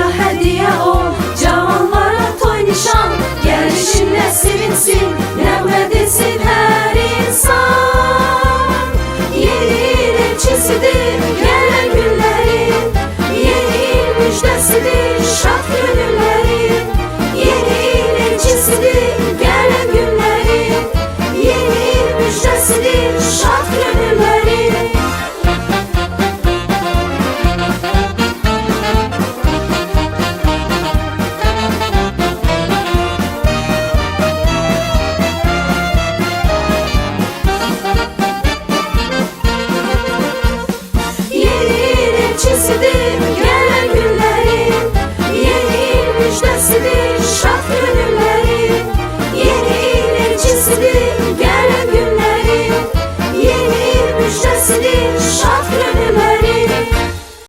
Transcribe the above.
Çocuğa hediye ol, cavanlara toy nişan, gelişinle sevinsin, nəğmə desin hər insan. Yeni il elçisidir gelen günlerin, yeni il müjdesidir şad gönüllerin. Yeni il elçisidir gelen günlerin, yeni il müjdesidir şad gönüllerin. Elçisidir gelen günlerin, yeni il müjdesidir şad gönüller.